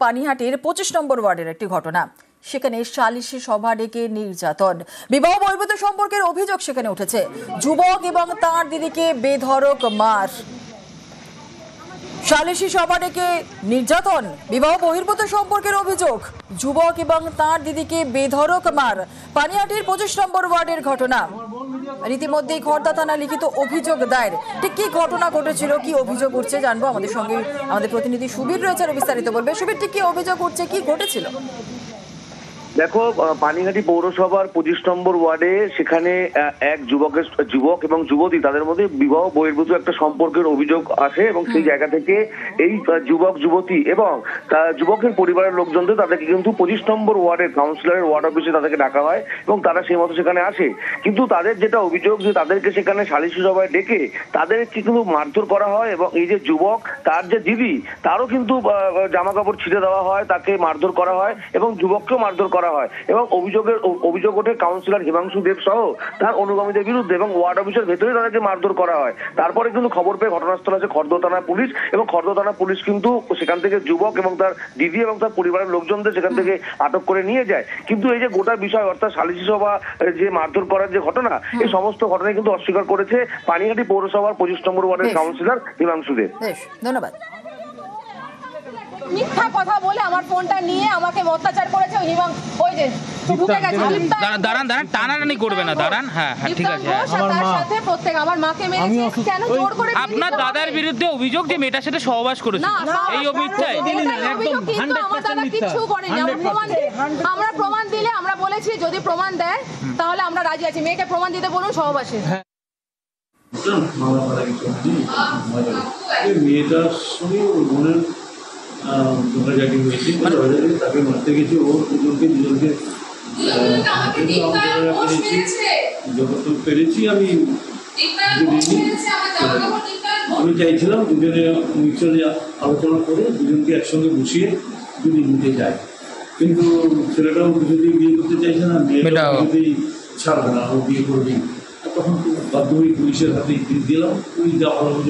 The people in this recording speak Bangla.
পানিহাটির 25 নম্বর ওয়ার্ডের একটি ঘটনা। সেখানে সালিশি সভা ডেকে নির্যাতন, বিবাহ বহির্ভূত সম্পর্কের অভিযোগ সেখানে উঠেছে। যুবক এবং তার দিদিকে বেধড়ক মার। সালিশি সভা ডেকে নির্যাতন, বিবাহ বহির্ভূত সম্পর্কের অভিযোগ, যুবক এবং তার দিদিকে বেধড়ক মার। পানিহাটির 25 নম্বর ওয়ার্ডের ঘটনা। রীতিমধ্যেই খড়দা থানা লিখিত অভিযোগ দায়ের। ঠিক কি ঘটনা ঘটেছিল, কি অভিযোগ উঠছে জানবো। আমাদের সঙ্গে আমাদের প্রতিনিধি সুবীর রয়েছে, বিস্তারিত বলবে। সুবীর, ঠিক কি অভিযোগ উঠছে, কি ঘটেছিল? দেখো, পানিহাটি পৌরসভার 25 নম্বর ওয়ার্ডে সেখানে এক যুবক এবং যুবতী, তাদের মধ্যে বিবাহ বহির্ভূত একটা সম্পর্কের অভিযোগ আসে এবং সেই জায়গা থেকে এই যুবক যুবতী এবং যুবকের পরিবারের লোকজনদের তাদেরকে কিন্তু 25 নম্বর ওয়ার্ডের কাউন্সিলরের ওয়ার্ড অফিসে তাদেরকে ডাকা হয় এবং তারা সেই মতো সেখানে আসে। কিন্তু তাদের যেটা অভিযোগ যে তাদেরকে সেখানে সালিশি সভায় ডেকে তাদেরকে কিন্তু মারধর করা হয় এবং এই যে যুবক, তার যে দিদি, তারও কিন্তু জামা কাপড় ছিঁড়ে দেওয়া হয়, তাকে মারধর করা হয় এবং যুবককেও মারধর করা হয়। এবং অভিযোগ ওঠে কাউন্সিলর হিমাংশু দেব সহ তার অনুগামীদের বিরুদ্ধে এবং ওয়ার্ড অফিসের ভেতরে তাদেরকে মারধর করা হয়। তারপরে কিন্তু খবর পেয়ে ঘটনাস্থলে আছে খড়দা থানা পুলিশ এবং খড়দা থানা পুলিশ কিন্তু সেখান থেকে যুবক এবং তার দিদি এবং তার পরিবারের লোকজনদের সেখান থেকে আটক করে নিয়ে যায়। কিন্তু এই যে গোটা বিষয়, অর্থাৎ সালিশি সভা যে মারধর করার যে ঘটনা, এই সমস্ত ঘটনায় কিন্তু অস্বীকার করেছে পানিহাটি পৌরসভার 25 নম্বর ওয়ার্ডের কাউন্সিলর হিমাংশু দেব। ধন্যবাদ। মিথ্যা কথা বলে আমার ফোনটা নিয়ে আমাকে অত্যাচার করেছে। ওই যে ঢুকে গেছে। দাঁড়ান টানাটানি করবে না, দাঁড়ান। হ্যাঁ ঠিক আছে। তার সাথে প্রত্যেক আমার মাকে মেরেছে, কেন জোর করে? আপনার দাদার বিরুদ্ধে অভিযোগ যে মেয়েটার সাথে সহবাস করেছে, এই অভিযোগটাই কিন্তু আমার দাদা কিছু করেনি। আমরা প্রমাণ দিলে, আমরা বলেছি যদি প্রমাণ দেয় তাহলে আমরা রাজি আছি। মেয়েকে প্রমাণ দিতে বলুন সহবাসে। মেয়েটার সঙ্গে ওর বোনের ঝগড়াঝাটি হয়েছে, তাকে মারতে গেছে। ওর দুজনকে যতটুকু পেরেছি আমি চাইছিলাম দুজনে মিউচুয়ালি আলোচনা করে দুজনকে একসঙ্গে বসিয়ে যদি নিতে যায়, কিন্তু ছেলেটাও যদি বিয়ে করতে চাইছে না, মেয়েটা যদি ছাড়বে না, ও বিয়ে করবেই। তখন বাধ্য হয়ে পুলিশের হাতে দিলাম, পুলিশ দেওয়া হলো।